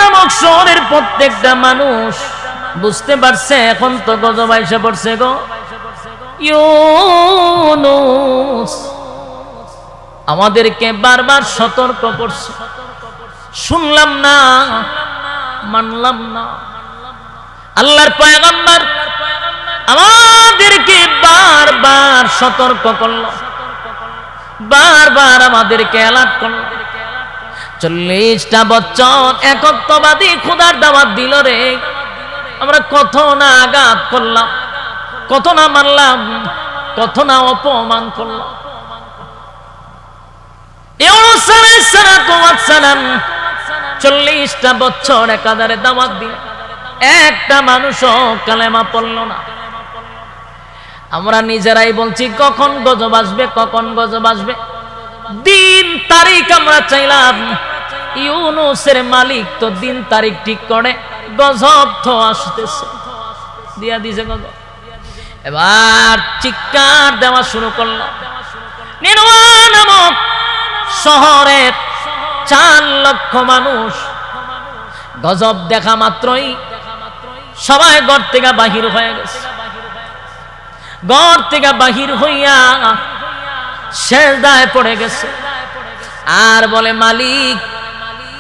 নামক শহরের প্রত্যেকটা মানুষ বুঝতে পারছে এখন তো গজব আইসা পড়ছে গো। ইউনূস আমাদেরকে বারবার সতর্ক করছে, শুনলাম না, মানলাম না। আল্লাহর পয়গম্বর আমাদেরকে বারবার সতর্ক করলো, বারবার আমাদেরকে অ্যালার্ট করলো। 40টা বছর একত্ববাদী খোদার দাওয়াত দিল রে, আমরা কত না আঘাত করলাম, কত না মানলাম, কত না অপমান করলাম। 40টা বছর একাধারে দাওয়াত দিল, একটা মানুষও কালেমা পড়ল না। আমরা নিজেরাই বলছি কখন গজব আসবে, কখন গজব আসবে। দিন তারিখ আমরা চাইলাম, ইউনূসের মালিক তো দিন তারিখ ঠিক করে, গজব তো আসতেছে, দিয়া দিছে গজব। এবার চিৎকার দেওয়া শুরু করল। নিনওয়া নামক শহরের 4 লক্ষ মানুষ গজব দেখা মাত্রই সবাই ঘর থেকে বাহির হয়ে গেছে। ঘর থেকে বাহির হইয়া সেজদায় পড়ে গেছে আর বলে, মালিক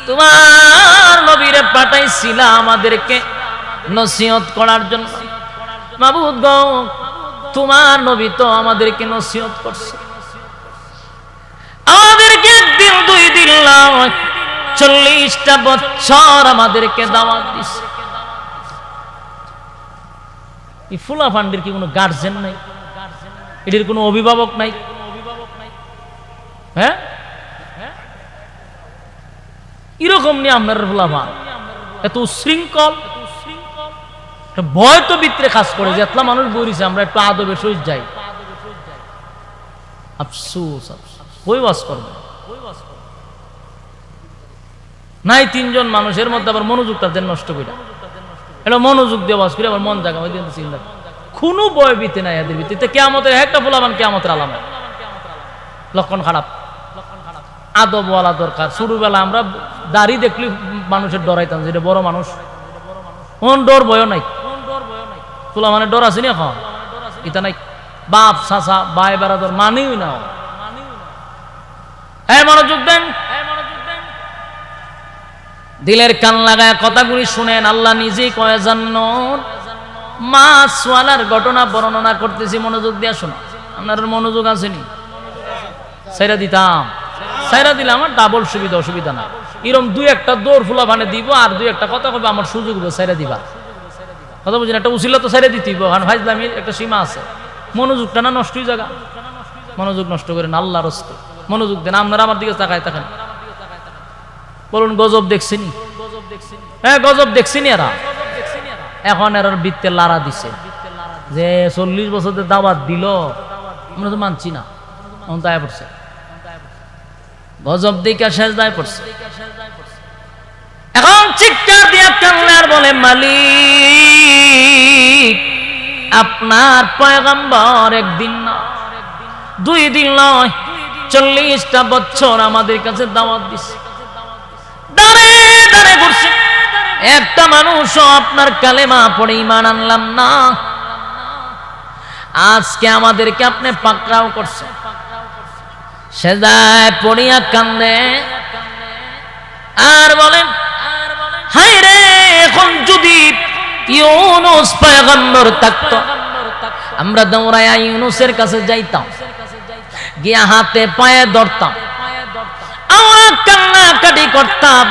তোমার নবীরে পাঠাইছিলা আমাদেরকে নসিহত করার জন্য। মাবুদ গো, তোমার নবী তো আমাদেরকে নসিহত করছে, আমাদেরকে 1 দিন 2 দিন নয় 40টা বছর আমাদেরকে দাওয়াত দিছে। এই ফুলা ফান্ডির কি কোনো গার্জেন নাই? এটির কোনো অভিভাবক নাই? হ্যাঁ, এরকম নিয়ে আপনার ফুলাফান এত উশৃঙ্খল, ভয় তো ভিতরে কাজ করে যে এতলা মানুষ বইছে, আমরা একটু আদবে সহিত যাই। আফসোস, কই ওয়াজ করবে নাই। 3 জন মানুষের মধ্যে আবার মনোযোগটা দেন নষ্ট করে, এটা মনোযোগ দিয়ে ওয়াজ করে আবার মন জায়গা ওই দিন চিন্তা, কোনো ভয় ভীতি নাই এদের ভিত্তিতে। কেয়ামতের একটা ফুলাফান কেয়ামতের আলামত, লক্ষণ খারাপ। আদব বলা দরকার। ছোটবেলা আমরা দাড়ি দেখলে মানুষের ডরাইতাম, যেটা বড় মানুষ কোন ডর ভয় নাই। তোলা মানে ডর আছে নি এখন? এটা নাই। বাপ চাচা ভাই বেড়াদর মানেই না। মনোযোগ দেন, দিলের কান লাগায় কথাগুলি শুনেন। আল্লাহ নিজেই কয়ে জান্নাত মাছওয়ালার ঘটনা বর্ণনা করতেছি, মনোযোগ দিয়ে শোনা। আপনার মনোযোগ আসেনি? সাইরা দিতাম, সাইরা দিলে আমার ডাবল সুবিধা, অসুবিধা না। এরকম 2-1টা দৌড় ফুলা ভানে দিব আর 2-1টা কথা কবে আমার সুযোগ হবে, সাইরা দিবা। কথা বুঝলেন? একটা উচিলা তো সাইরা দিতেই, কারণ ফাইজলামির একটা সীমা আছে। মনোযোগটা না নষ্টই জায়গা, মনোযোগ নষ্ট করেন আল্লাহর রাস্তে। মনোযোগ দেন। আপনারা আমার দিকে তাকায় থাকেন, বলুন গজব দেখছিনি? হ্যাঁ, গজব দেখছিনি। এরা এখন এর বৃত্তে লারা দিছে যে 40 বছরের দাওয়াত দিল, আমরা তো মানছি না। এখন দায় পড়ছে, গজব দিকে শেষ দায় পড়ছে। এখন চিৎকার দিয়ে কান্না আর বলে, মালিক আপনার পয়গম্বর 1 দিন না 2 দিন নয় 40টা বছর আমাদের কাছে দাওয়াত দিছে, দাঁড়ে দাঁড়ে ঘুরছে, একটা মানুষও আপনার কালেমা পড়ে ঈমান আনলাম না। আজকে আমাদেরকে আপনি পাকড়াও করছেন। সেজদায় পড়িয়া কান্দে আর বলেন, হায় রে, এখন যদি ইউনূস পয়গম্বর থাকতো, আমরা দৌড়াইয়া ইউনূসের কাছে যাইতাম, গিয়া হাতে পায়ে ধরতাম, আমরা কান্নাকাটি করতাম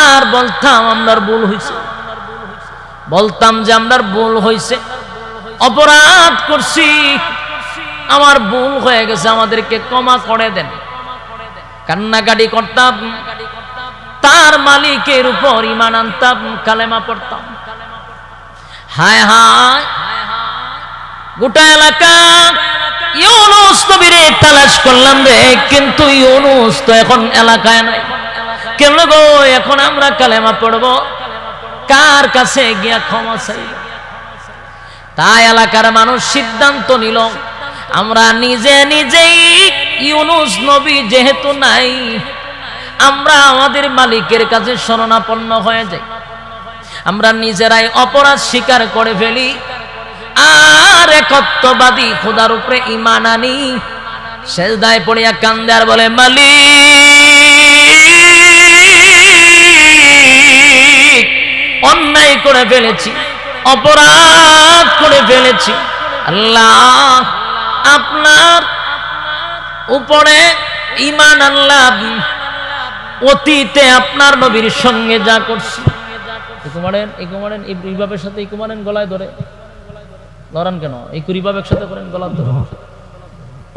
আর বলতাম আমরার ভুল হয়েছে, বলতাম যে আমরার ভুল হয়েছে, অপরাধ করছি, আমার ভুল হয়ে গেছে, আমাদেরকে ক্ষমা করে দেন। কান্নাকাটি করতাম, তার মালিকের উপর ঈমান আনতাম, কালেমা পড়তাম। হায় হায়, গোটা এলাকা ইউনূস নবীরে তালাশ করলাম রে, কিন্তু ইউনূস তো এখন এলাকায় নাই। কেন গো, এখন আমরা কালেমা পড়ব, কার কাছে গিয়া ক্ষমা চাইব? তাই এলাকার মানুষ সিদ্ধান্ত নিল, আমরা নিজে নিজেই ইউনূস নবী যেহেতু নাই, আমরা আমাদের মালিকের কাছে শরণাপন্ন হয়ে যাই, আমরা নিজেরাই অপরাধ স্বীকার করে ফেলি, আর একত্ববাদী খোদার উপরে ঈমান আনি, সেজদায় পড়িয়া কান্দে আর বলে, মালিক অন্যায় করে ফেলেছি, অপরাধ করে ফেলেছি, আল্লাহ আপনার উপরে ঈমান আনলাম, অতীতে আপনার নবীর সঙ্গে যা করছি। ইকুমারেন ইবাবের সাথে ইকুমারেন গলায় ধরে লড়ান কেন? এই কুরিবাবের সাথে করেন গলা ধরে।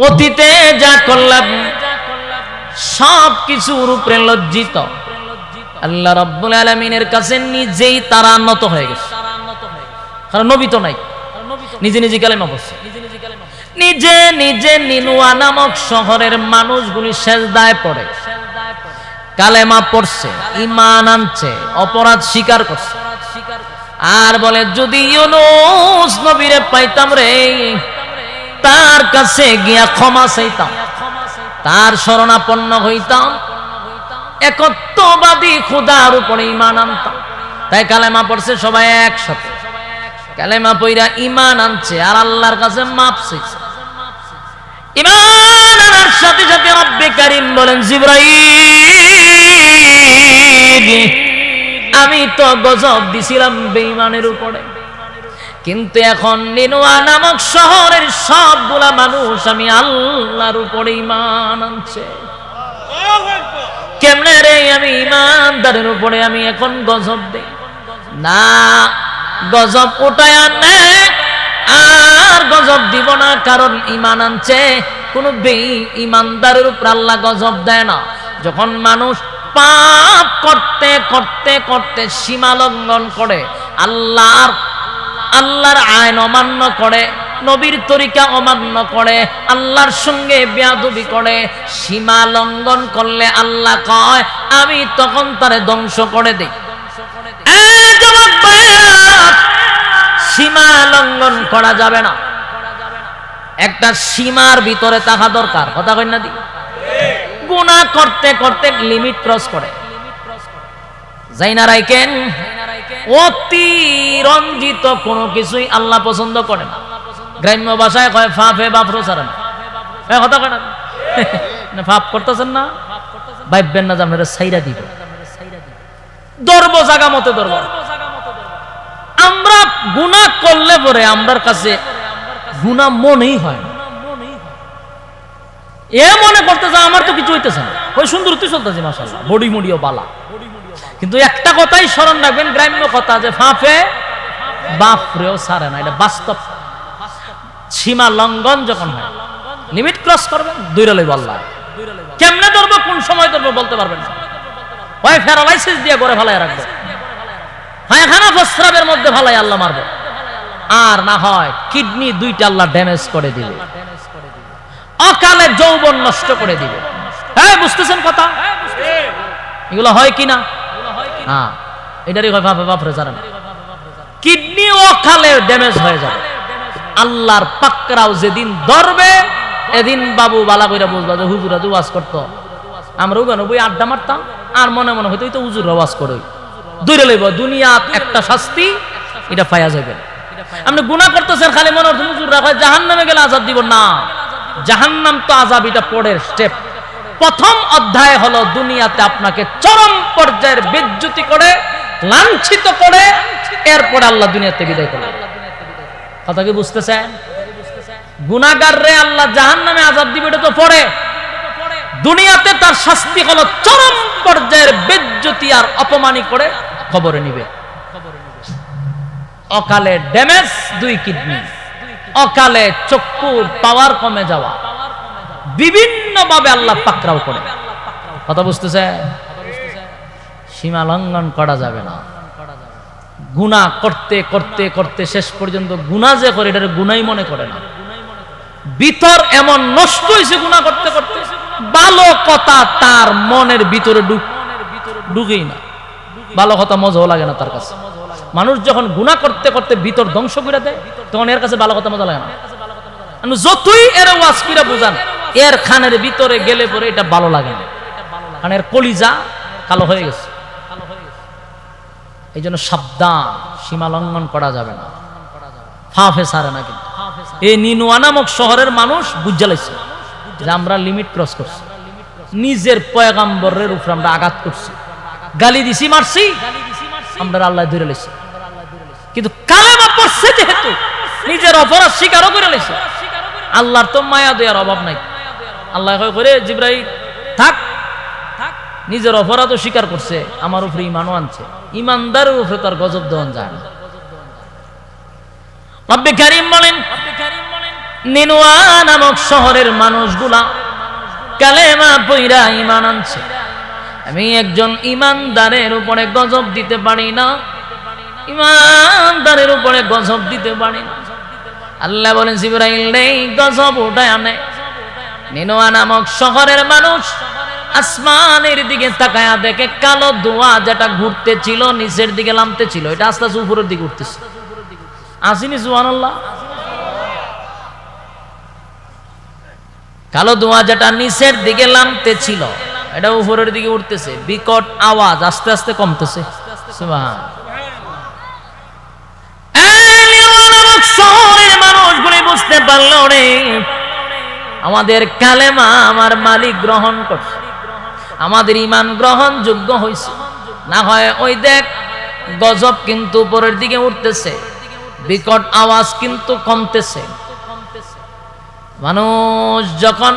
অতীতে যা করলাম সব কিছুর উপরে লজ্জিত, আল্লাহ রাব্বুল আলামিনের কাছে নিজেই তারা নত হয়ে গেছে, কারণ নবী তো নাই, নিজে নিজে কালেমা পড়ছে, নিজে নিজে নিনুয়া নামক শহরের মানুষগুলি সেজদায় পড়ে কালেমা পড়ছে, ঈমান আনছে, অপরাধ স্বীকার করছে, আর বলে যদি ইউনূস নবীরে পাইতাম রে, তার কাছে গিয়া ক্ষমা চাইতাম, তার শরণাপন্ন হইতাম, একত্ববাদী খোদার উপরে ঈমান আনতাম। তাই কালেমা পড়ছে সবাই একসাথে, কালেমা পইরা ঈমান আনছে আর আল্লাহর কাছে মাপ চাইছে। ঈমান আনার সাথে সাথে রব্বে কারীম বলেন, জিবরাইল আমি তো গজব দিছিলাম বেঈমানের উপরে, কিন্তু এখন নিনুয়া নামক শহরের সবগুলা মানুষ আমি আল্লাহর উপরে ঈমান আনছে। কেমনে রে আমি ঈমানদারের উপরে আমি এখন গজব দেই? না, গজব উঠায় আনে আর গজব দিব না, কারণ ঈমান আনছে। কোন বেঈমানদারের উপর আল্লাহ গজব দেয় না। যখন মানুষ পাপ করতে করতে করতে সীমা লঙ্ঘন করে, আল্লাহর আইন অমান্য করে, নবীর তরিকা অমান্য করে, আল্লাহর সঙ্গে বেয়াদবি করে, সীমা লঙ্ঘন করলে আল্লাহ কয় আমি তখন তারে ধ্বংস করে দেই। সীমা লঙ্ঘন করা যাবে না, একটা সীমার ভিতরে থাকা দরকার। কথা কই না দি? গুনাহ করতে করতে লিমিট ক্রস করে যাইনা রাইকেন, অতি রঞ্জিত কোনো কিছুই আল্লাহ পছন্দ করে না। গ্রাম্য ভাষায় কয় ফাফে বাফরো ছাড়ে না। কথা কয় না, ফাপ করতেছেন না, ভাববেন না যে আপনারা সাইরা দিব, ধরবো জাগা মতে ধরবো। আমরা গুনাহ করলে পরে আমরার কাছে গুনাহ মনেই হয় না, এ মনে করতেছে আমার তো কিছু হইতেছে না, ওই সুন্দর তুই চলতেছে মাশাআল্লাহ, বডি মুডিও বালা। কিন্তু একটা কথাই স্মরণ রাখবেন, গ্রাম্য কথা, যে ফাঁপে বাফরেও ছাড়ে না, এটা বাস্তব। সীমা লঙ্ঘন যখন হয়, লিমিট ক্রস করবেন, দূরে লইব আল্লাহ। কেমনে ধরবো, কোন সময় ধরবো বলতে পারবেন না। হয় প্যারালাইসিস দিয়ে করে ফেলায় রাখবো, হয় খানা প্রস্রাবের মধ্যে ফেলাই আল্লাহ মারবো, আর না হয় কিডনি দুইটা আল্লাহ ড্যামেজ করে দিবে, অকালে যৌবন নষ্ট করে দিবে। হ্যাঁ, বুঝতেছেন কথা? এগুলো হয় কিনা? হ্যাঁ, এটারই হয় বাপরে বাপরে জানেন, কিডনি অকালে ড্যামেজ হয়ে যাবে। আল্লাহর পাকরাও যেদিন ধরবে, এদিন বাবু বালা কইরা বুঝবা যে হুজুরা যে ওয়াজ করতো, আমরাও কেন বই আড্ডা মারতাম, আর মনে মনে হয়তো তো হুজুর ওয়াজ করে দূরে লইব। দুনিয়াত একটা শাস্তি, এটা পাওয়া যাবে। আপনি গুনাহ করতেছেন, খালি মনে হচ্ছে হুজুররা কয় জাহান্নামে গেলে আযাব দিব না। জাহান্নাম তো আযাব, এটা পরের স্টেপ। প্রথম অধ্যায় হলো দুনিয়াতে আপনাকে চরম পর্যায়ের বেজ্জতি করে, লাঞ্ছিত করে, এরপর আল্লাহ দুনিয়াতে বিদায় করবেন। কথা কি বুঝতেছেন? গুনাহগাররে আল্লাহ জাহান্নামে আযাব দিবে, এটা তো পরে। দুনিয়াতে তার শাস্তি হলো চরম পর্যায়ের বেজ্জতি আর অপমানি করে কবরে নিবে। অকালে ড্যামেজ 2 কিডনি, অকালে চক্ষুর পাওয়ার কমে যাওয়া, বিভিন্ন ভাবে আল্লাহ পাকড়াও করে। কথা বুঝতেছে? সীমা লঙ্ঘন করা যাবে না। গুনাহ করতে করতে করতে শেষ পর্যন্ত গুনাহ যে করে, এটা গুনাহই মনে করে না। ভিতর এমন নষ্ট হয়েছে গুনাহ করতে করতে, ভালো কথা তার মনের ভিতরে ঢুকেই না, ভালো কথা মজাও লাগে না তার কাছে। মানুষ যখন গুনাহ করতে করতে ভিতর ধ্বংস করে দেয়, তখন এর কাছে ভালো কথা মজা লাগে না। যতই এর ওয়াজ করে বুঝান, এর খানের ভিতরে গেলে পরে এটা ভালো লাগে না। কারণ এর কলিজা কালো হয়ে গেছে। এই জন্য সাবধান, সীমা লঙ্ঘন করা যাবে না, ফাফে সারে না। কিন্তু এই নিনুয়া নামক শহরের মানুষ বুঝালাইছে যে আমরা লিমিট ক্রস করছি, নিজের পয়গাম্বরের উপর আমরা আঘাত করছি, গালি দিছি, মারছি, আমরা আল্লাহ ধরে লাইছি। কিন্তু কালেমা পড়ছে যেহেতু নিজের অপরাধ স্বীকারও করে লাইছে। আল্লাহর তো মায়া দেওয়ার অভাব নাই। আল্লাহ করে জিবরাইল থাক, নিজের অপরাধও স্বীকার করছে, আমার উপরে ইমানও আনছে। ইমানদারের উপরে তার গজব দেওয়ান যায় না। রব্বে কারীম বলেন, নিনুয়া নামক শহরের মানুষগুলা কালেমা পইরা ঈমান আনছে। আমি একজন ঈমানদারের উপরে গজব দিতে পারি না, ঈমানদারের উপরে গজব দিতে পারি না। আল্লাহ বলেন জিবরাইল নেই গজব উঠায় আনে। নিনুয়া নামক শহরের মানুষ আসমানের দিকে তাকায়া দেখে কালো ধোঁয়া যেটা ঘুরতে ছিল নিচের দিকে নামতে ছিল, এটা আস্তে আস্তে উপরের দিকে উঠতেছে। আসিনি সুবহানাল্লাহ। কালো ধোঁয়া যেটা নিচের দিকে নামতে ছিল এটা উপরের দিকে উঠতেছে, বিকট আওয়াজ আস্তে আস্তে কমতেছে। শহরের মানুষগুলি বুঝতে পারলো রে, আমাদের কালেমা আমার মালিক গ্রহণ করছে, আমাদের ঈমান গ্রহণযোগ্য হয়েছে। না হয় ওই দেখ গজব কিন্তু উপরের দিকে উঠতেছে, বিকট আওয়াজ কিন্তু কমতেছে। মানুষ যখন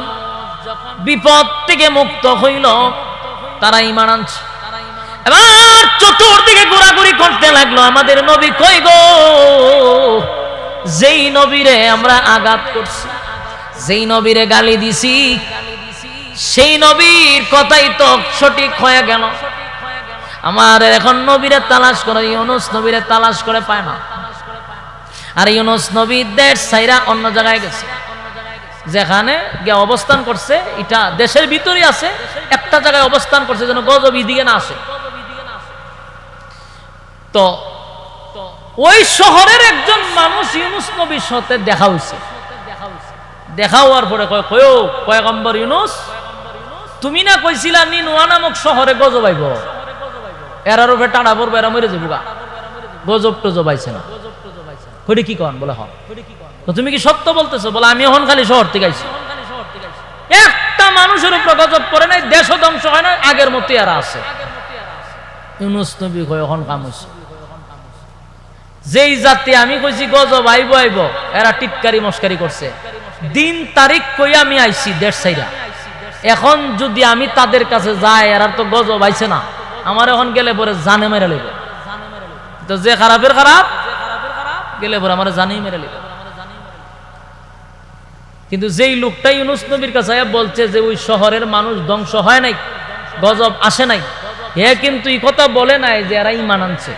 বিপদ থেকে মুক্ত হইল তারা ঈমান আনছে। এবার চতুর্দিকে ঘোরাঘুরি করতে লাগলো, আমাদের নবী কই গো? যেই নবীরে আমরা আঘাত করছি, যেই নবীরে গালি দিছি, সেই নবীর কথাই তো সঠিক হয়ে গেল। আমার এখন নবীরে তালাশ করে, ইউনুস নবীরে তালাশ করে পায় না। আর ইউনুস নবী দেশ ছাইরা অন্য জায়গায় গেছে, যেখানে গিয়ে অবস্থান করছে, এটা দেশের ভিতরেই আছে, একটা জায়গায় অবস্থান করছে যেন গজব এদিকে না আসে। তো ওই শহরের একজন মানুষ ইউনুস নবীর সাথে দেখা হয়েছে। দেখা হওয়ার পরে কয়, কয়ো পয়গম্বর ইউনুস, তুমি না কইছিলা নিনুয়া নামক শহরে গজব আইব, এরার উপরে টানা পড়বো, এরা মরে যাবো গা, গজব টজব আইছে না। কইরে কি কন? বলে হ্যাঁ। তো তুমি কি সত্য বলতেছো? বলে আমি এখন খালি শহর থেকে আইছি, একটা মানুষের উপর গজব পড়ে নাই, দেশও ধ্বংস হয় না, আগের মতো এরা আছে। ইউনুস নবী কয় এখন কাম হইছে। যেই জাতি আমি কইছি গজব আইব আইব, এরা টিটকারি মস্কারি করছে। দিন তারিখ কই আমি আইছি দেড় সাইরা, এখন যদি আমি তাদের কাছে যাই, এরা তো গজব আইছে না, আমার এখন গেলে পরে জানে মেরে লইব। তো যে খারাপের খারাপ গেলে পরে আমার জানেই মেরে লইব। কিন্তু যেই লোকটা ইউনুস নবীর কাছে বলছে যে ওই শহরের মানুষ ধ্বংস হয় নাই, গজব আসে নাই, এ কিন্তু এই কথা বলে নাই যে এরা ঈমান আনছে।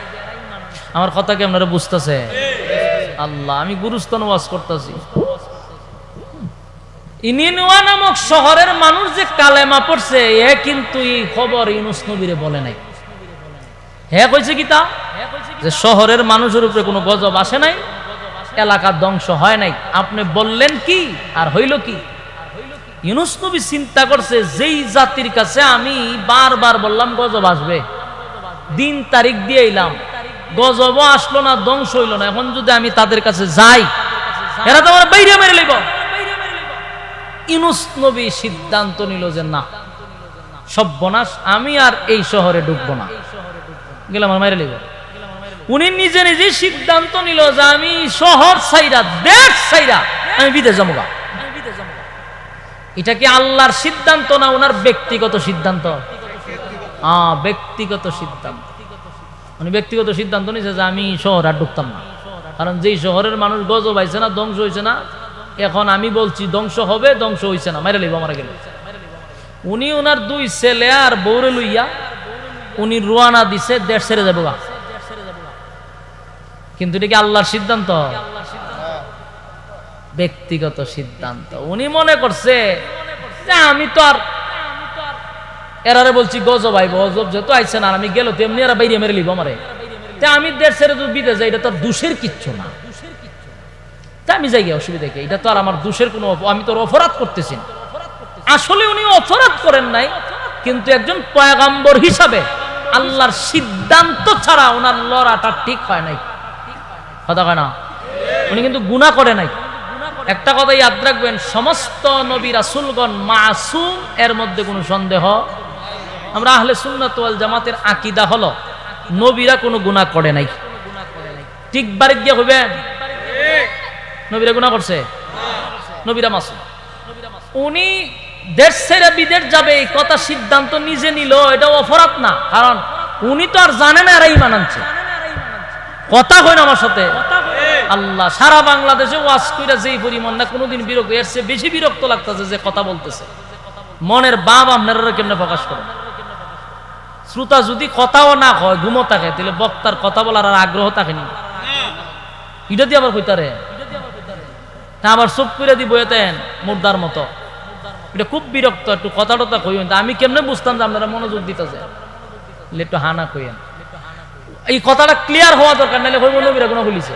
আমার কথা কি আপনারা বুঝতেছে? আল্লাহ, আমি গুরুস্থান ওয়াজ করতেছি। নিনুয়া নামক শহরের মানুষ যে কালেমা পড়ছে, এ কিন্তু এই খবর ইউনুস নবীরে বলে নাই। হ্যাঁ কইছে কি তা, যে শহরের মানুষের উপরে কোনো গজব আসে নাই, এলাকা ধ্বংস হয় নাই। আপনি বললেন কি আর হইল কি? ইউনুস নবী চিন্তা করছে, যেই জাতির কাছে আমি বারবার বললাম গজব আসবে, দিন তারিখ দিয়ে এলাম, গজবও আসলো না, ধ্বংস হইল না, এখন যদি আমি তাদের কাছে যাই, এরা তো আমার বাইরে মেরে লইব। ইউনুস নবী সিদ্ধান্ত নিল যে না, সর্বনাশ, আমি আর এই শহরে ঢুকবো না, গেলাম আমার মেরে লইব। উনি নিজে নিজে সিদ্ধান্ত নিল যে আমি শহর ছাইরা, দেশ ছাইরা আমি বিদেশ যাবো। এটা কি আল্লাহর সিদ্ধান্ত না ওনার ব্যক্তিগত সিদ্ধান্ত? ব্যক্তিগত সিদ্ধান্ত। উনি ব্যক্তিগত সিদ্ধান্ত নিয়েছে যে আমি শহর আর ঢুকতাম না, কারণ যেই শহরের মানুষ গজব হয়েছে না, ধ্বংস হয়েছে না, এখন আমি বলছি ধ্বংস হবে, ধ্বংস হয়েছে না, মেরে লইব, মারা গেল। উনি ওনার দুই ছেলে আর বউরে লইয়া উনি রোয়ানা দিছে, দেশ ছেড়ে যাবো। কিন্তু এটা কি আল্লাহর সিদ্ধান্ত? ব্যক্তিগত সিদ্ধান্ত। উনি মনে করছে যে আমি তো আর এরারে বলছি গজব আইব, গজব যেহেতু আইছে না, আমি গেল তেমনি এরা বাইরে মেরে লিব আমারে, আমি দেশ ছেড়ে যদি বিদেশ যাই, এটা তো দোষের কিচ্ছু না, তা আমি যাই, অসুবিধা কি? এটা তো আর আমার দোষের কোনো, আমি তো অপরাধ করতেছি না। আসলে উনি অপরাধ করেন নাই, কিন্তু একজন পয়গম্বর হিসাবে আল্লাহর সিদ্ধান্ত ছাড়া ওনার লড়াটা ঠিক হয় নাই। কথা কয় না? উনি কিন্তু গুনাহ করে নাই। একটা কথা ইয়াদ রাখবেন, সমস্ত নবী রাসূলগণ মাসুম, এর মধ্যে কোনো সন্দেহ। আমরা আহলে সুন্নাত ওয়াল জামাতের আকীদা হলো নবীরা কোনো গুনাহ করে নাই। ঠিক বাড়ি গিয়ে হইবেন নবীরা গুনাহ করছে? নবীরা মাসুম। উনি দেশ ছেড়ে বিদেশ যাবে এই কথা সিদ্ধান্ত নিজে নিল, এটা অপরাধ না, কারণ উনি তো আর জানে না এরা ঈমান আনছে। কথা হয় না আমার সাথে? আল্লাহ সারা বাংলাদেশে ওয়াজ কইরা যেই পরিমাণ না কোনোদিন বিরক্ত, এর চেয়ে বেশি বিরক্ত লাগতেছে যে কথা বলতেছে। মনের ভাব আপনারা কেমনে প্রকাশ করেন? শ্রোতা যদি কথাও না হয়, ঘুমো থাকে, তাহলে বক্তার কথা বলার আর আগ্রহ থাকেনি। এটা দিয়ে আবার কইতারে, তা আবার চুপ করে দিব এতেন মুর্দার মতো। এটা খুব বিরক্ত। একটু কথা টথা কইন, আমি কেমনে বুঝতাম যে আপনারা মনোযোগ দিতেছে? একটু হানা কইেন, এই কথাটা ক্লিয়ার হওয়া দরকার, নাহলে হইব নবীরা গুনাহ বলিছে।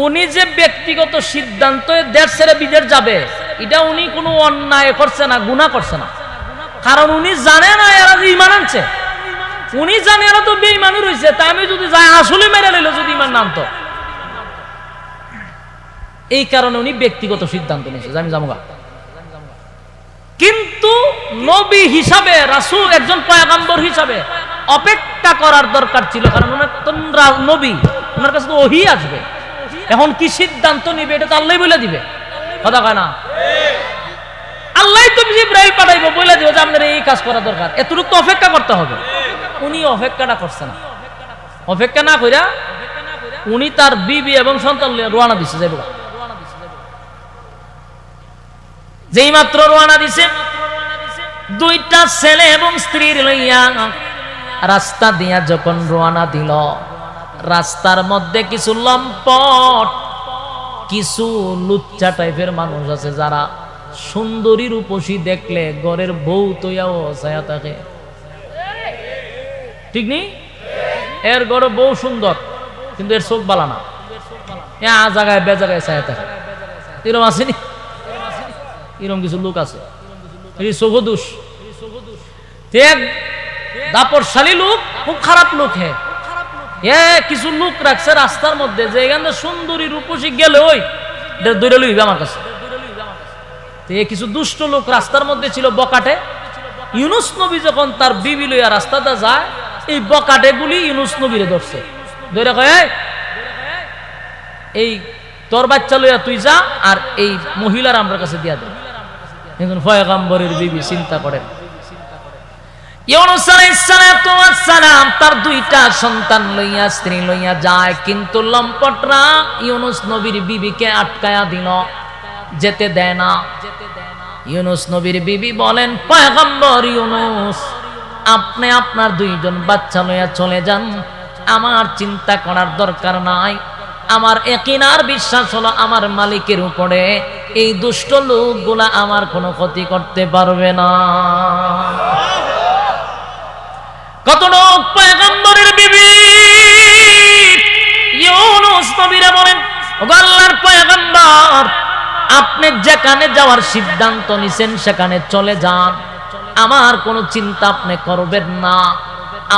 উনি যে ব্যক্তিগত সিদ্ধান্ত দেশ ছেড়ে বিদেশ যাবে, এটা উনি কোনো অন্যায় করছে না, গুনাহ করছে না, কারণ উনি জানে না এরা যে ঈমান আনছে। উনি জানে এরা তো বেঈমানই রইছে, তা আমি যদি যাই আসলে মেরে লইল যদি ঈমান না আনতো। এই কারণে উনি ব্যক্তিগত সিদ্ধান্ত নিয়েছে যে আমি যাবো। কিন্তু নবী হিসাবে, রাসূল, একজন পয়গম্বর হিসাবে অপেক্ষা করার দরকার ছিল, কারণ ওনার নবী, ওনার কাছে তো ওহী আসবে। এখন কি সিদ্ধান্ত নিবে এটা তো আল্লাহই বলে দিবে। কথা কয় না? আল্লাহই তো জিবরাইল পাঠাইবো, বলে দিবে যে আপনার এই কাজ করা দরকার, এতটুকু তো অপেক্ষা করতে হবে। উনি অপেক্ষাটা করছে না। অপেক্ষা না কইরা উনি তার বিবি এবং সন্তান রওনা দিছে যাইব। যেই মাত্র রওনা দিছে, দুইটা ছেলে এবং স্ত্রীর লইয়া রাস্তা দিয়া যখন রওনা দিল, রাস্তার মধ্যে কিছু লম্পট, কিছু লুচ্চা টাইপের মানুষ আছে যারা সুন্দরী রূপসী দেখলে ঘরের বউ তৈয়াও ছায়া থাকে। ঠিক নেই? এর ঘরে বউ সুন্দর কিন্তু এর চোখ বালা না, জায়গায় বে জায়গায় ছায়া থাকে। এরকম আসেনি? এরকম কিছু লোক আছে, চোখদোষ, দাপটশালী লোক, খুব খারাপ লোক। কিছু লোক রাখছে রাস্তার মধ্যে যে এখানে সুন্দরী রূপসী গেলে ওই দৌড়ে লইবে আমার কাছে। কিছু দুষ্ট লোক রাস্তার মধ্যে ছিল বকাটে। ইউনুস নবী যখন তার বিবি লইয়া রাস্তাটা যায়, এই বকাটে গুলি ইউনুস নবীরে ধরছে, ধরে কয় এই তোর বাচ্চা লইয়া তুই যা, আর এই মহিলার আমার কাছে দিয়া দে। এখন পয়গম্বরের বিবি চিন্তা করেন, ইউনুস আলাইহিস সালাম তার দুইটা সন্তান লইয়া, স্ত্রী লইয়া যায়, কিন্তু লম্পটরা ইউনুস নবীর বিবিকে আটকায়া দিল, যেতে দেয় না। ইউনুস নবীর বিবি বলেন, পয়গম্বর ইউনুস, আপনি আপনার দুইজন বাচ্চা লইয়া চলে যান, আমার চিন্তা করার দরকার নাই। আমার ইয়াকিন আর বিশ্বাস হলো আমার মালিকের উপরে, এই দুষ্ট লোকগুলা আমার কোনো ক্ষতি করতে পারবে না। কত লোক পয়গম্বরের বিবি ইউনুস নবীরে বলেন, ওগো আল্লাহর পয়গম্বর, আপনি যেখানে যাওয়ার সিদ্ধান্ত নিছেন সেখানে চলে যান, আমার কোনো চিন্তা আপনি করবেন না,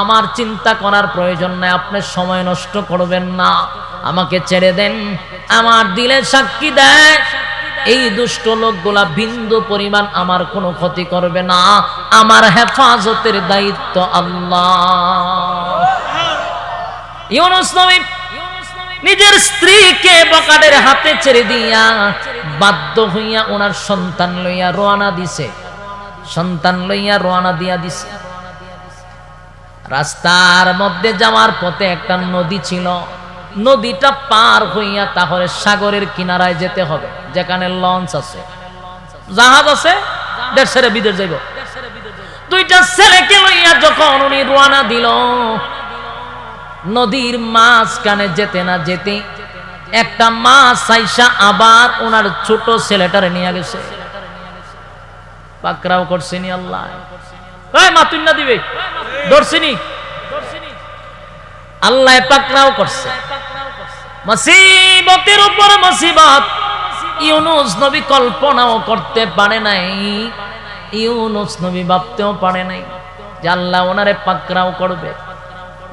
আমার চিন্তা করার প্রয়োজন নাই, আপনি সময় নষ্ট করবেন না, আমাকে ছেড়ে দেন। আমার দিলে সাক্ষী দেয় এই দুষ্ট লোকগুলা বিন্দু পরিমাণ আমার কোনো ক্ষতি করবে না, আমার হেফাজতের দায়িত্ব আল্লাহ। ইউনুস নবী নিজের স্ত্রীকে বকাটের হাতে ছেড়ে দিয়া বাধ্য হইয়া ওনার সন্তান লইয়া রওনা দিছে, সন্তান লইয়া রওনা দিয়া দিছে। রাস্তার মধ্যে যাওয়ার পথে একটা নদী ছিল, নদীটা পার হইয়া তাহলে সাগরের কিনারায় যেতে হবে, যেখানে লঞ্চ আছে, জাহাজ আছে, দেশ ছেড়ে বিদেশ যাইব। দুইটা ছেলেকে লইয়া যখন উনি রওনা দিল, নদীর মাঝখানে যেতে না যেতে একটা মাছ আইসা আবার ওনার ছোট ছেলেটারে নিয়ে গেছে, পাকড়াও করছেনি আল্লাহ। মাতুন না দিবে, ধরছিনি আল্লাহ, পাকড়াও করছে। মুসিবতের উপর মুসিবত, ইউনুস নবী কল্পনাও করতে পারে নাই ইউনুস নবী ভাবতেও পারে নাই যে আল্লাহ ওনারে পাকড়াও করবে।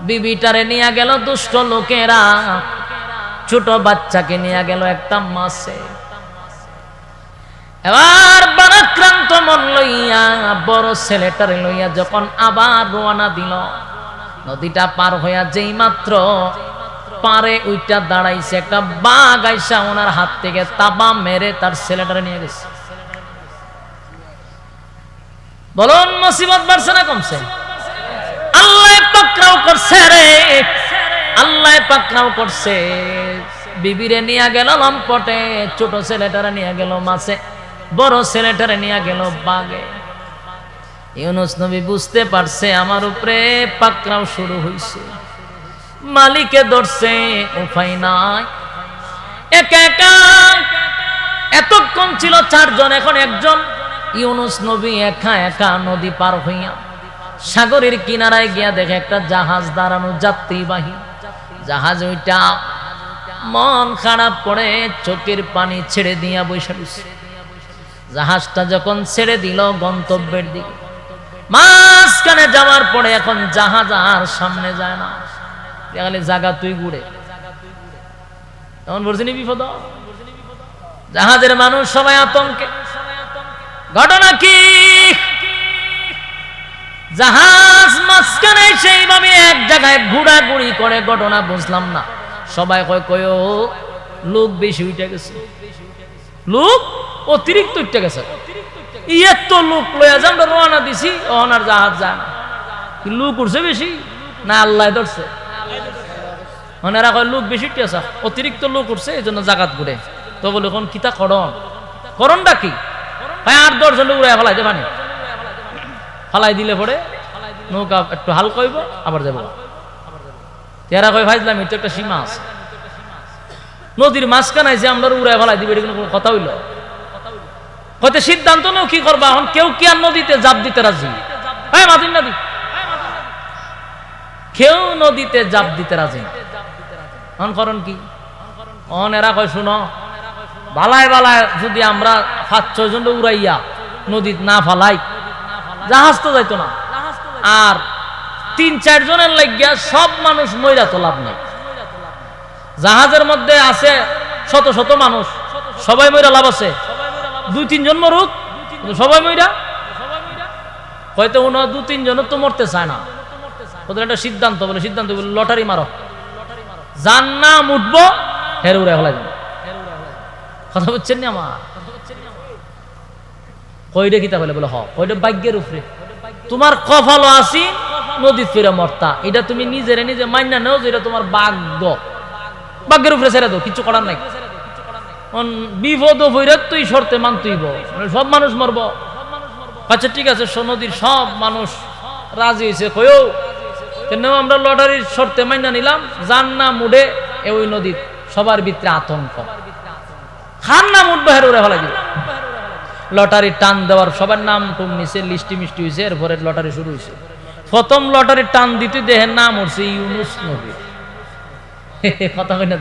বিবিটারে নিয়ে গেল দুষ্ট লোকেরা, ছোট বাচ্চাকে নিয়ে গেল একটা মাছে। এবার বারাক্রান্ত মন লইয়া বড় ছেলেটারে লইয়া যখন আবার রওনা দিল, নদীটা পার হইয়া যেই মাত্র পারে ওইটা দাঁড়াইছে, একটা বাঘ আইসা ওনার হাত থেকে তাবা মেরে তার ছেলেটারে নিয়ে গেছে। বলুন মুসিবত বাড়ছে না কমছে? আল্লাহ পাকড়াও করছে রে, আল্লাহ পাকড়াও করছে। বিবিরে নিয়ে গেল লম্পটে, ছোট ছেলেটারে নিয়ে গেল মাছে, বড় ছেলেটারে নিয়ে গেল বাঘে। ইউনুস নবী বুঝতে পারছে আমার উপরে পাকড়াও শুরু হইছে, মালিকে ধরছে, উপায় নাই। একা একা এতক্ষণ ছিল চারজন, এখন একজন। ইউনুস নবী একা একা নদী পার হইয়া সাগরের কিনারায় গিয়া দেখে একটা জাহাজ দাঁড়ানো, যাত্রীবাহী জাহাজ। ওইটা মন খারাপ করে চোখের পানি ছেড়ে দিয়া বসে রইছে। জাহাজটা যখন ছেড়ে দিল গন্তব্যের দিকে, মাঝখানে যাওয়ার পরে এখন জাহাজ আর সামনে যায় না, দেখালে জায়গা তুই ঘুরে। তখন বলছিনি বিপদ, জাহাজের মানুষ সবাই আতঙ্কে। ঘটনা কি? জাহাজ মাঝখানে সেইভাবে এক জায়গায় ঘোরাঘুরি করে, ঘটনা বুঝলাম না। সবাই কয় কয় লোক বেশি উঠে গেছে, লোক অতিরিক্ত উঠে গেছে। এত লোক লইয়া যে আমরা রওনা দিছি, ওনার জাহাজ যায় না। লোক উঠছে বেশি না আল্লাহ ধরছে? ওনারা কয় লোক বেশি উঠে আছে, অতিরিক্ত লোক উঠছে, এই জন্য জাগাত ঘুরে। তো বলে কোন কিতা করণটা কি? ভাই 8-10 জন উড়ে ফেলাই দেবানি, ফালাই দিলে পরে নৌকা একটু হালকা হইব, আবার যাবো। তেরা কয় ভাইজলাম এটা একটা সীমা আছে, নদীর মাঝখানে যে আমরা উড়ে ফেলাই দিবে, এটা কোনো কথা হইল? হয়তো সিদ্ধান্ত নেও কি করবা। এখন কেউ কি আর নদীতে জাপ দিতে রাজি? হ্যাঁ মাতিন নদী, কেউ নদীতে জাপ দিতে রাজি না। এখন করণ কি? অন এরা কয় শুনো, বালায় বালায় যদি আমরা 5-6 জন উড়াইয়া নদীত না ফালাই, জাহাজ তো যাইতো না। আর 3-4 জনের লাগিয়া সব মানুষ মইরা তো লাভ নাই। জাহাজের মধ্যে আছে শত শত মানুষ, সবাই মইরা লাভ আছে? 2-3 জন মরুক, সবাই মইরা। হয়তো 2-3 জন তো মরতে চায় না। ওদের একটা সিদ্ধান্ত বলে লটারি মারো, যার নাম উঠবো হের উড়ে ফেলাই দেবো। কথা বুঝছেন না আমার? কইরে কিতা বলে বলে ওইটা ভাগ্যের উপরে। তোমার কপালও আসি নদীত ফিরে মরতা, এটা তুমি নিজের নিজে মাইনা নেও যে এটা তোমার ভাগ্য। ভাগ্যের উপরে ছেড়ে দাও, কিছু করার নাই। বিপদ হইরে তুই শর্তে মানতেইব, সব মানুষ মরব। আচ্ছা ঠিক আছে, নদীর সব মানুষ রাজি হয়েছে, কইও কেন আমরা লটারির শর্তে মাইনা নিলাম, যার নাম উঠে ওই নদীর সবার ভিতরে আতঙ্ক, খান নাম উঠবে হের উড়ে ফেলাই দিবে। লটারি টান দেওয়ার সবার নাম টুম নিচে, লিস্টি মিষ্টি হয়েছে, এরপরে লটারি শুরু হয়েছে। প্রথম লটারি টান দিতে দেহের নাম উঠছে ইউনুস নবী। কথা কই না?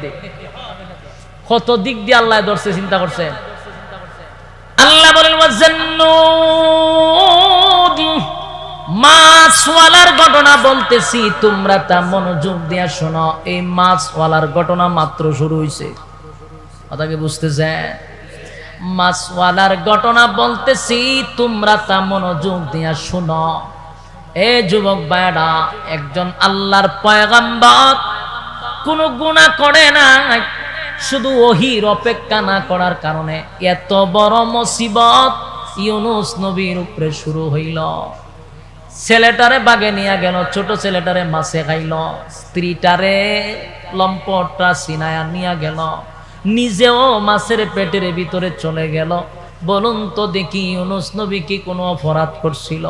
কত দিক দিয়ে আল্লাহ ধরছে, চিন্তা করছে। আল্লাহ বলেন মাছওয়ালার ঘটনা বলতেছি, তোমরা তা মনোযোগ দিয়া শোনো। এই মাছওয়ালার ঘটনা মাত্র শুরু হয়েছে, কথা কি বুঝতেছে? মাছওয়ালার ঘটনা বলতেছি, তোমরা তা মনোযোগ দিয়া শোনো। এ যুবক ভাইরা, একজন আল্লাহর পয়গম্বর কোন গুনাহ করে না, শুধু ওহীর অপেক্ষা না করার কারণে এত বড় মুসিবত ইউনুস নবীর উপরে শুরু হইল। ছেলেটারে বাগে নিয়ে গেল, ছোট ছেলেটারে মাছে খাইল, স্ত্রীটারে লম্পটটা সিনায়া নিয়ে গেল, নিজেও মাছের পেটের ভিতরে চলে গেল। বলুন তো দেখি, ইউনুস নবী কি কোনো অপরাধ করছিল?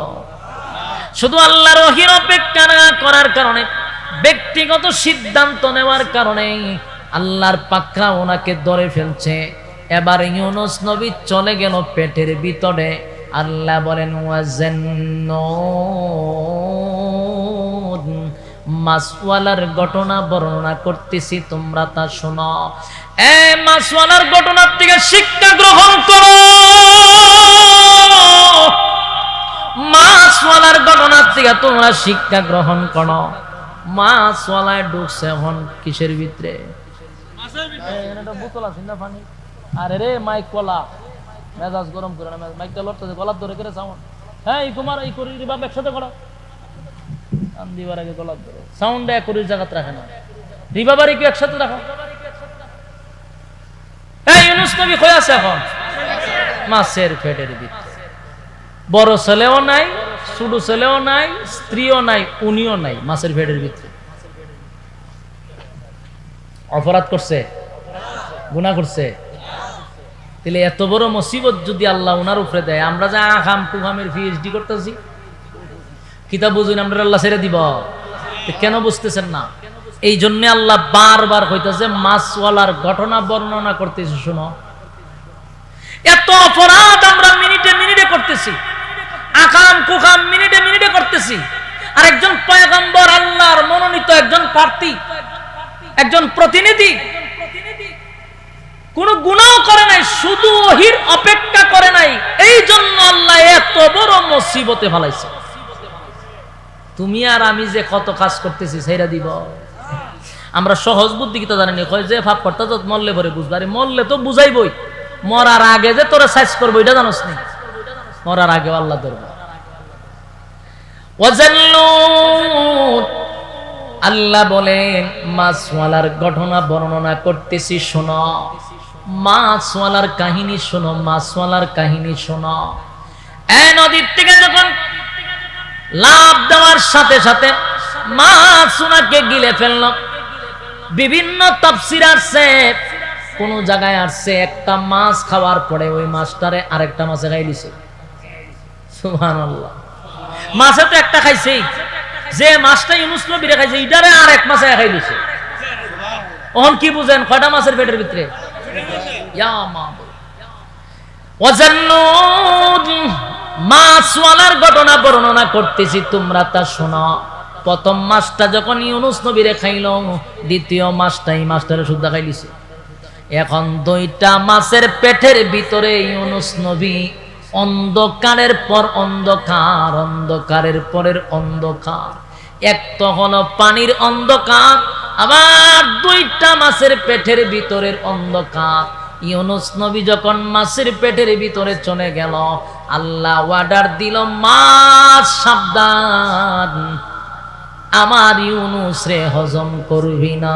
শুধু আল্লাহর ওহীর অপেক্ষা না করার কারণে, ব্যক্তিগত সিদ্ধান্ত নেওয়ার কারণে আল্লাহর পাকড়া ওনাকে ধরে ফেলছে। এবার ইউনুস নবী চলে গেল পেটের ভিতরে। আল্লাহ বলেন মাছওয়ালার ঘটনা বর্ণনা করতেছি, তোমরা তা শোনো। মাছওয়ালার ঘটনার থেকে শিক্ষা গ্রহণ করো। মাছওয়ালার ঘটনার থেকে তোমরা শিক্ষা গ্রহণ করো। মাছওয়ালায় ঢুকছে এখন কিসের ভিতরে? বোতল আছে না পানি? আরে রে মাইক কলা মেজাজ গরম করে না, মাইকটা লড়তে গলার ধরে করে সাউন্ড। হ্যাঁ এই কুমার এই করি রিবাব একসাথে করো, দিবার আগে গলার ধরে সাউন্ড এক করির জায়গাত রাখে না, রিবাবারি কি একসাথে রাখো। এই ইউনুস নবী কই আছে এখন? মাছের পেটের ভিতরে। বড় ছেলেও নাই, ছোট ছেলেও নাই, স্ত্রীও নাই, উনিও নাই, মাছের পেটের ভিতরে। অপরাধ করছে, গুনাহ করছে। তাহলে এত বড় মুসিবত যদি আল্লাহ উনার উপরে দেয়, আমরা যা আখাম টুখামের পিএইচডি করতেছি, কিতাব বুঝুন আমরা আল্লাহ ছেড়ে দিব? কেন বুঝতেছেন না? এই জন্য আল্লাহ বারবার কইতাছে মাছওয়ালার ঘটনা বর্ণনা করতেছি, শুনো। এত অপরাধ আমরা মিনিটে মিনিটে করতেছি, আকাম কুকাম মিনিটে মিনিটে করতেছি, আর একজন পয়গম্বর, আল্লাহর মনোনীত একজন প্রার্থী, একজন প্রতিনিধি কোন গুনাহ করে নাই, শুধু ওহির অপেক্ষা করে নাই, এই জন্য আল্লাহ এত বড় মুসিবতে ফেলাইছে। তুমি আর আমি যে কত কাজ করতেছি সেইটা দিব? আমরা সহজ বুদ্ধি কি তো জানি না, কয় যে ভাব করতে তো মরলে পরে বুঝবারে, মরলে তো বুঝাইবই, মরার আগে যে তোরা সাইজ করবো এটা জানোস নি? মরার আগে আল্লাহ ধরবো। আল্লাহ বলেন মাছওয়ালার ঘটনা বর্ণনা করতেছি, শোনো। মাছওয়ালার কাহিনী শোনো, মাছওয়ালার কাহিনী শোনো। এই নদীর থেকে যখন লাভ দেওয়ার সাথে সাথে মাছ ওনাকে গিলে ফেলল। বিভিন্ন তাফসীর আসছে, কোন জায়গায় আসছে একটা মাছ খাওয়ার পরে ওই মাছটারে আরেকটা মাছে খাই দিছে। সুবহানাল্লাহ। মাছে তো একটা খাইছেই, যে মাছটা ইউনুস নবী রে খাইছে এটারে আরেক মাছে খাই দিছে। ওহন কি বুঝেন? কয়টা মাছের পেটের ভিতরে? ইয়া মাবুদ। ওয়াজান্নুদ, মাছওয়ালার ঘটনা বর্ণনা করতেছি, তোমরা তা শোনো। প্রথম মাছটা যখন ইউনুস নবী রে খাইল, দ্বিতীয় মাছটা এই মাছটারে শুদ্ধা খাইলিছে। এখন দুইটা মাছের পেটের ভিতরে ইউনুস নবী অন্ধকারের পর অন্ধকার, অন্ধকারের পরের অন্ধকার। এক তো হলো পানির অন্ধকার, আবার দুইটা মাছের পেটের ভিতরের অন্ধকার। ইউনুস নবী যখন মাছের পেটের ভিতরে চলে গেল, আল্লাহ অর্ডার দিল, মাছ সাবধান, আমার ইউনুস রে হজম করবি না।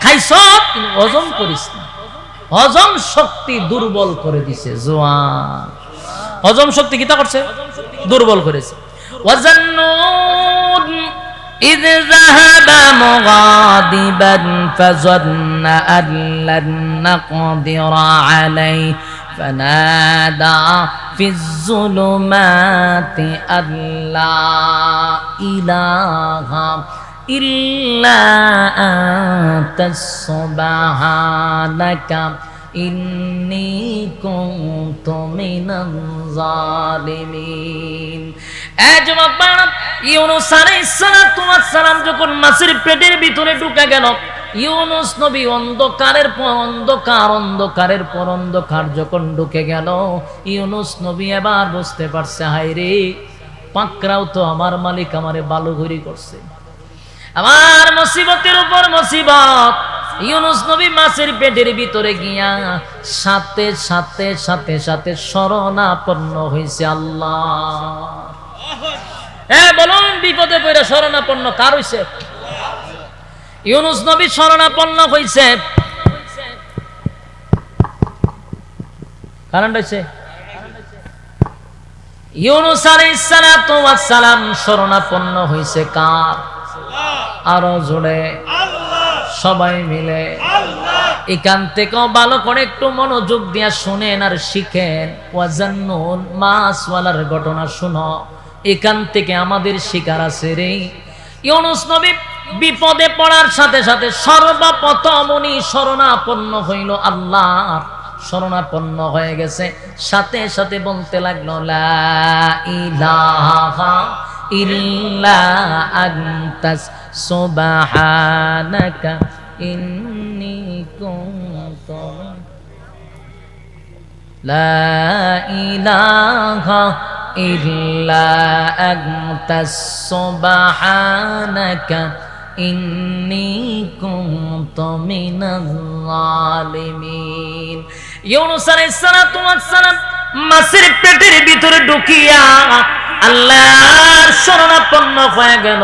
খাইছ কিন্তু হজম করিস না, হজম শক্তি দুর্বল করে দিছে। জোয়ান হজম শক্তি কিতা করছে? দুর্বল করেছে। ওয়াজান্নুন ইয যাহাবা মুগাদিবান ফাযান্না আন লান নাকদিরা আলাইহি ফানাদা ফিজ যুলুমাতি আল্লা ইলাহা ইল্লা আনতা সুবহানাকা ইন্নী কুনতু মিনাজ জালিমিন। ইউনুস আলাইহিস সালাতু ওয়াস সালাম যখন মাছের পেটের ভিতরে ঢুকে গেল, ইউনুস নবী অন্ধকারের পর অন্ধকার, অন্ধকারের পর অন্ধকার যখন ঢুকে গেল, ইউনুস নবী এবার বুঝতে পারছে, হায় রে, পাকড়াও তো আমার মালিক আমারে বালুঘড়ি করছে, আমার মুসিবতের উপর মুসিবত। ইউনুস নবী মাছের পেটের ভিতরে গিয়া সাথে সাথে সাথে সাথে শরণাপন্ন হয়েছে আল্লাহ। বলুন, বিপদে পড়ে শরণাপন্ন কার হইছে? ইউনুস নবী শরণাপন্ন হইছে। কারণ হইছে ইউনুস আলাইহিস সালাতু ওয়াস সালাম শরণাপন্ন হইছে কার? আরো জোরে সবাই মিলে। এখান থেকেও ভালো করে একটু মনোযোগ দিয়া শুনেন আর শিখেন। ওয়াজান্নুন, মাছওয়ালার ঘটনা শুনো, এখান থেকে আমাদের শিকার আছে রে। ইউনুস নবী বিপদে পড়ার সাথে সাথে সর্বপ্রথম উনি শরণাপন্ন হইল আল্লাহ, শরণাপন্ন হয়ে গেছে, সাথে সাথে বলতে লাগলো, লা ইলাহা ইল্লা আনতাস সুবহানাকা ইন্নী কুনতু। লা ইলাহা ইল্লা আনতা সুবহানাকা ইন্নী কুনতু মিনাল জালিমিন। ইউনূস আলাইহিস সালাতু ওয়াস সালাম মাছের পেটের ভিতরে ঢুকিয়া আল্লাহর শরণাপন্ন হয়ে গেল।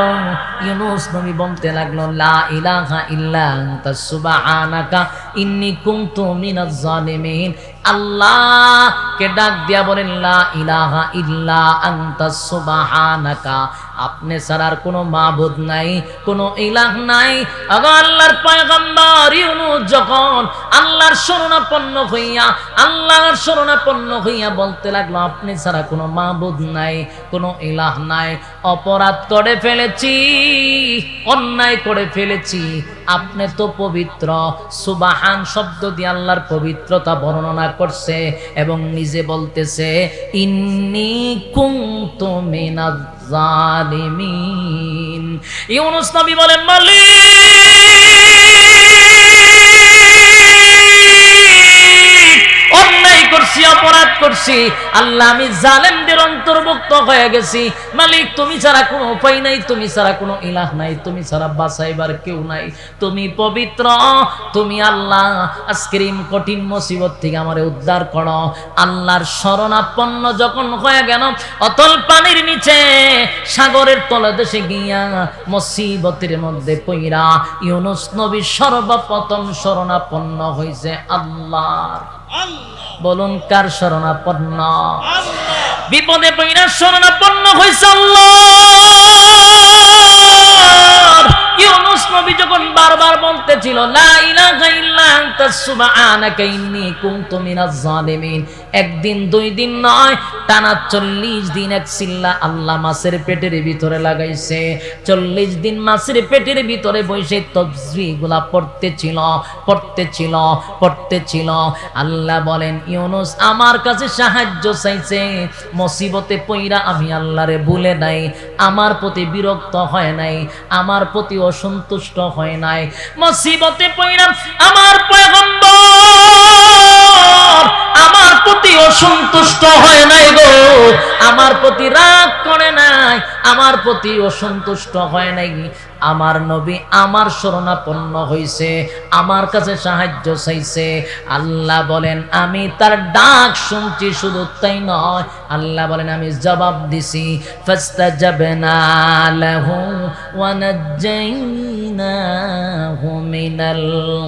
ইউনূস নবী বলতে লাগলো, লা ইলাহা ইল্লা আনতা সুবহানাকা ইন্নী কুনতু মিনাজ জালিমিন। আল্লাহকে ডাক দিয়া বলেন, লা ইলাহা ইল্লা আনতা সুবহানাকা, আপনি ছাড়া আর কোনো মাবুদ নাই, কোনো ইলাহ নাই। আগো আল্লাহর পয়গম্বর ইউনূস যখন আল্লাহর শরণাপন্ন হইয়া বলতে লাগলো, আপনি ছাড়া কোনো মাবুদ নাই, কোনো ইলাহ নাই, অপরাধ করে ফেলেছি, অন্যায় করে ফেলেছি, আপনি তো পবিত্র। সুবহান শব্দ দিয়ে আল্লাহর পবিত্রতা বর্ণনা করছে এবং নিজে বলতেছে, ইন্নী কুনতু মিনাজ জালিমিন। ইউনূস নবী বলেন, অন্যায় করছি, অপরাধ করছি, আল্লাহ আমি জালেমদের অন্তর্ভুক্ত হয়ে গেছি। মালিক, তুমি ছাড়া কোনো উপায় নাই, তুমি ছাড়া কোনো ইলাহ নাই, তুমি ছাড়া বাঁচাইবার কেউ নাই, তুমি পবিত্র, তুমি আল্লাহ। আজকের এই কঠিন মুসিবত থেকে আমারে উদ্ধার করো। আল্লাহর শরণাপন্ন যখন হয়ে গেল, অতল পানির নিচে সাগরের তলদেশে গিয়া মুসিবতের মধ্যে পইরা ইউনূস নবী সর্বপ্রথম শরণাপন্ন হইছে আল্লাহর। বলুন, কার শরণাপন্ন? বিপদে পইরা শরণাপন্ন হইছে আল্লাহর। ইউনূস নবী যখন বারবার বলতেছিল, লা ইলাহা ইল্লা আনতা সুবহানাকা ইন্নী কুনতু মিনাজ জালিমিন, একদিন দুই দিন নয়, টানা 40 দিন এক চিল্লা আল্লাহ মাছের পেটের ভিতরে লাগাইছে। 40 দিন মাছের পেটের ভিতরে বসে তাসবিহগুলা পড়তেছিল। আল্লাহ বলেন, ইউনূস আমার কাছে সাহায্য চাইছে, মুসিবতে পইরা আমি আল্লাহরে ভুলে নাই, আমার প্রতি বিরক্ত হয় নাই, আমার প্রতি অসন্তুষ্ট হয় নাই। মুসিবতে পইরা আমার পয়গম্বর আমার প্রতি অসন্তুষ্ট হয় নাই গো, আমার প্রতি রাগ করে নাই, আমার প্রতি অসন্তুষ্ট হয় নাই। আমার নবী আমার শরণাপন্ন হইছে, আমার কাছে সাহায্য চাইছে। আল্লাহ বলেন, আমি তার ডাক শুনছি, শুধু তাই নয়, আল্লাহ বলেন আমি জবাব দিছি। ফাস্তাজাবনা লাহু ওয়া নাজ্জাইনাহু মিনাল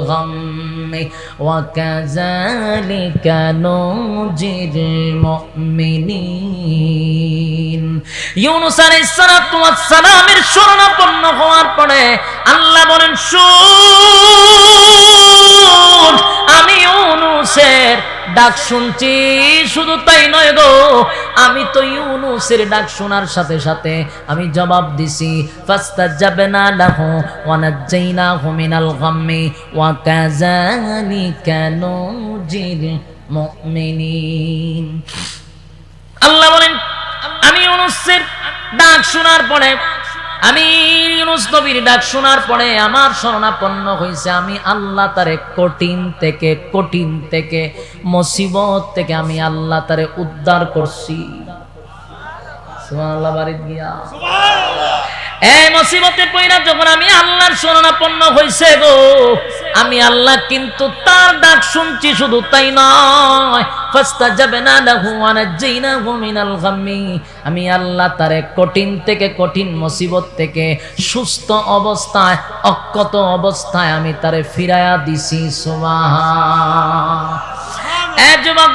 গাম্মি ওয়া কাযালিকা নুজিল মুমিনিন। ইউনূস আলাইহিস সালাতু ওয়াস সালামের শরণাপন্ন হওয়ার পরে আল্লাহ বলেন, শুন, আমি ইউনূসের ডাক শুনছি, শুধু তাই নয় গো, আমি তো ইউনূসের ডাক শোনার সাথে সাথে আমি জবাব দিছি। ফাস্তাজাবনা লাহু ওয়া নাজ্জাইনাহু মিনাল গাম্মি ওয়া কাযালিকা নুজিল মুমিনিন। আল্লাহ বলেন, আমি ইউনূসের ডাক শোনার পরে, আমি ইউনূস নবীর ডাক শোনার পরে আমার শরণাপন্ন হইছে, আমি আল্লাহ তারে কঠিন থেকে মুসিবত থেকে আমি আল্লাহ তারে উদ্ধার করছি। সুবহানাল্লাহ, বাড়ি গিয়া সুবহানাল্লাহ। এই মুসিবতে পইরা যখন আমি আল্লাহর শরণাপন্ন হইছে গো, আমি আল্লাহ কিন্তু তার ডাক শুনছি, শুধু তাই নয়, ফাস্তাজাবনা লাহু ওয়া নাজ্জাইনাহু মিনাল গাম্মি, আমি আল্লাহ তারে কঠিন মুসিবত থেকে সুস্থ অবস্থায়, অক্ষত অবস্থায় আমি তারে ফিরায়া দিছি। সুবহান। এ যুবক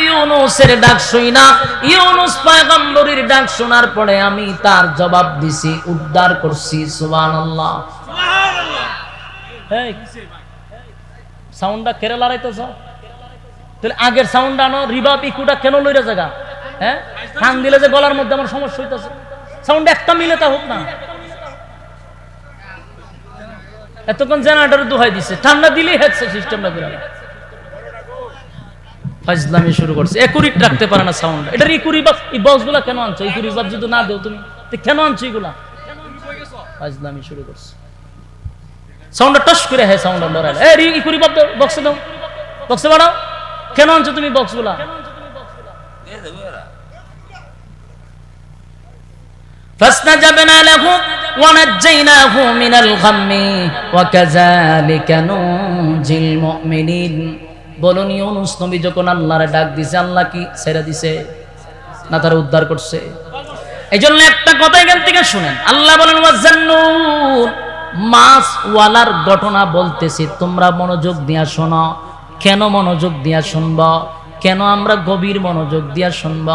ইউনূসের ডাক শুই না, ইউনূস পয়গম্বরের ডাক শোনার পরে আমি তার জবাব দিছি, উদ্ধার করছি। সুবহানাল্লাহ, সুবহানাল্লাহ। এই সাউন্ডটা কেড়ে লড়াইতেছ, তাহলে আগের সাউন্ড আনো, রিভাব ইকুটা কেন লইরা জায়গা, হ্যাঁ, কান দিলে যে গলার মধ্যে আমার সমস্যা হইতেছে, সাউন্ড একটা মিলে তা হোক না। এতক্ষণ জেনারেটর দোহাই দিছে, ঠান্ডা দিলেই হচ্ছে সিস্টেমটা করে। ফাজলামি শুরু করছে। একুরিট রাখতে পারে না সাউন্ড। এটার ইকুরি বাস, এই বক্সগুলা কেন আনছো? ইকুরি বাস যদি না দেও তুমি, কেন আনছো এগুলা? ফাজলামি শুরু করছে। সাউন্ডটা টস করে হ্যাঁ সাউন্ড লড়াইল। এই ইকুরি বাস দাও, বক্সে দাও, বক্সে বাড়াও। কেন আনছো তুমি বক্সগুলা? فاستجبنا له ونجيناه من الغم وكذلك ننجي المؤمنين। বলুন ইউনূস নবী যখন আল্লাহরে ডাক দিছে, আল্লাহ কি ছেড়ে দিছে না তার উদ্ধার করছে? এইজন্য একটা কথা এখান থেকে শুনেন, আল্লাহ বলেন ওয়াজান্নুন, মাছ ওয়ালার ঘটনা বলতেছি, তোমরা মনোযোগ দিয়া শোনো। কেন মনোযোগ দিয়া শুনব? কেন আমরা গভীর মনোযোগ দিয়া শুনব?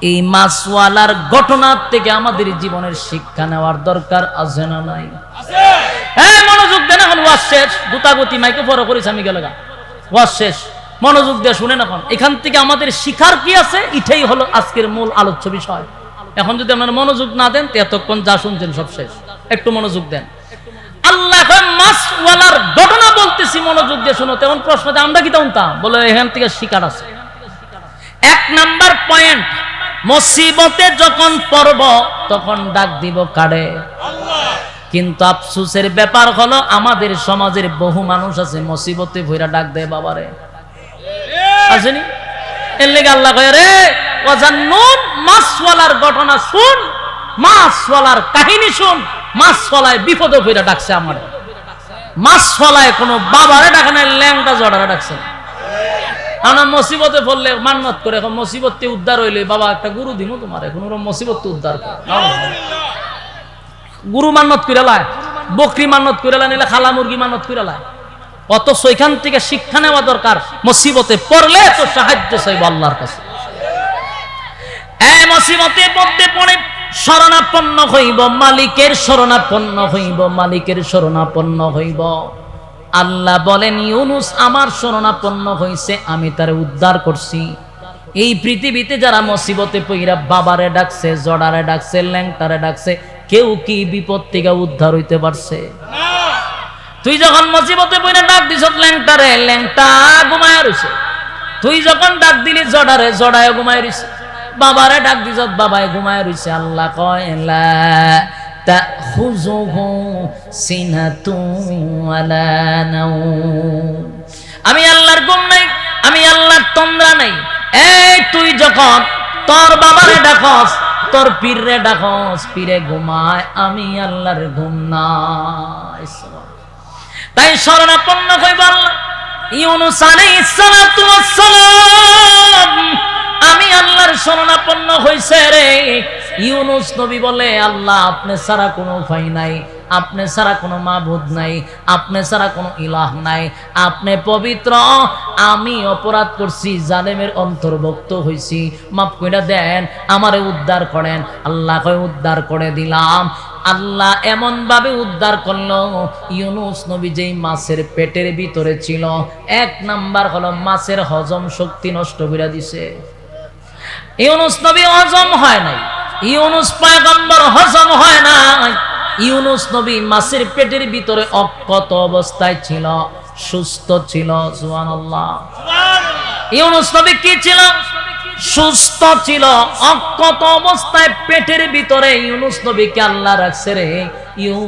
এই মাছওয়ালার ঘটনার থেকে আমাদের জীবনের শিক্ষা নেওয়ার দরকার আছে না নাই? হ্যাঁ, মনোযোগ দেন। এখন ওয়াজ শেষ, গুতাগুতি মাইকে পরে করিস আমি গেল গা, ওয়াজ শেষ, মনোযোগ দিয়ে শুনেন। এখন এখান থেকে আমাদের শিখার কি আছে, এটাই হলো আজকের মূল আলোচ্য বিষয়। এখন যদি আপনারা মনোযোগ না দেন, এতক্ষণ যা শুনছেন সব শেষ। একটু মনোযোগ দেন। আল্লাহ মাছওয়ালার ঘটনা বলতেছি, মনোযোগ দিয়ে শুনো। তেমন প্রশ্ন আমরা কি তখন বলে এখান থেকে শিকার আছে। এক নাম্বার পয়েন্ট, মুসিবতে যখন পড়ব তখন ডাক দিব কারে? কিন্তু আফসোসের ব্যাপার হলো আমাদের সমাজের বহু মানুষ আছে মুসিবতে ভইরা ডাক দেয় বাবারে, আসেনি? এর লেগে আল্লাহ কয় রে ওয়াজান্নুন, মাছওয়ালার ঘটনা শুন, মাছওয়ালার কাহিনী শুন। মাছওয়ালায় বিপদে ভইরা ডাকছে আমার। মাছওয়ালায় কোনো বাবারে ডাকে না, ল্যাংটা জড়ারে ডাকছে। আমরা মুসিবতে পড়লে মান্নত করে, এখন মুসিবতে উদ্ধার হইলে বাবা একটা গুরু দিব তোমার, এখন ওরা মুসিবতে উদ্ধার করে। গুরু মান্নত করে লায়, বকরি মান্নত করে লায়, নিলে খালা মুরগি মান্নত করে লায়। অথচ এখান থেকে শিক্ষা নেওয়া দরকার, মুসিবতে পড়লে তো সাহায্য চাইব আল্লাহর কাছে। এই মুসিবতে পড়তে পড়ে শরণাপন্ন হইব, মালিকের শরণাপন্ন হইব, মালিকের শরণাপন্ন হইব। আল্লাহ বলেন ইউনূস আমার শরণাপন্ন হইছে, আমি তারে উদ্ধার করছি। এই পৃথিবীতে যারা মুসিবতে পইরা বাবারে ডাকছে, জড়ারে ডাকছে, ল্যাংটারে ডাকছে, কেউ কি বিপদ থেকে উদ্ধার হইতে পারছে? তুই যখন মুসিবতে পইরা ডাক দিছ ল্যাংটারে, ল্যাংটা ঘুমায় রইছে। তুই যখন ডাক দিলি জড়ারে, জড়ায় ঘুমায় রইছে। বাবারে ডাক দিছ, বাবায় ঘুমায় রইছে। আল্লাহ কয় লা তাখুযুহু সিনাতুন ওয়ালা নাওম, আমি আল্লাহর ঘুম নাই, আমি আল্লাহর তন্দ্রা নাই। এই তুই যখন তোর বাবারে ডাকস, তোর পীররে ডাকস, পীরে ঘুমায়, আমি আল্লাহর ঘুম নাই। তাই শরণাপন্ন হইব আল্লাহ। ইউনূস আলাইহিস সালাতু ওয়াস সালাম আমি আল্লাহর শরণাপন্ন হইছে রে। ইউনূস নবী বলে আল্লাহ আপনি ছাড়া কোনো উপায় নাই, আপনি ছাড়া কোনো মাবুদ নাই, আপনি ছাড়া কোনো ইলাহ নাই, আপনি পবিত্র, আমি অপরাধ করছি, জালেমের অন্তর্ভুক্ত হইছি, মাফ কইরা দেন, আমারে উদ্ধার করেন। আল্লাহ কয় উদ্ধার করে দিলাম। আল্লাহ এমন ভাবে উদ্ধার করলো, ইউনূস নবী যেই মাছের পেটের ভিতরে ছিল, এক নাম্বার হলো মাছের হজম শক্তি নষ্ট করে দিছে। ইউনূস নবী হজম হয় নাই, ইউনূস পয়গম্বর হজম হয় নাই। ইউনূস নবী মাছের পেটের ভিতরে অক্ষত অবস্থায় ছিল, সুস্থ ছিল। সুবহানাল্লাহ। ইউনূস নবী কি ছিল? সুস্থ ছিল, অক্ষত অবস্থায় পেটের ভিতরে ইউনূস নবীকে আল্লাহ রাখছে রে।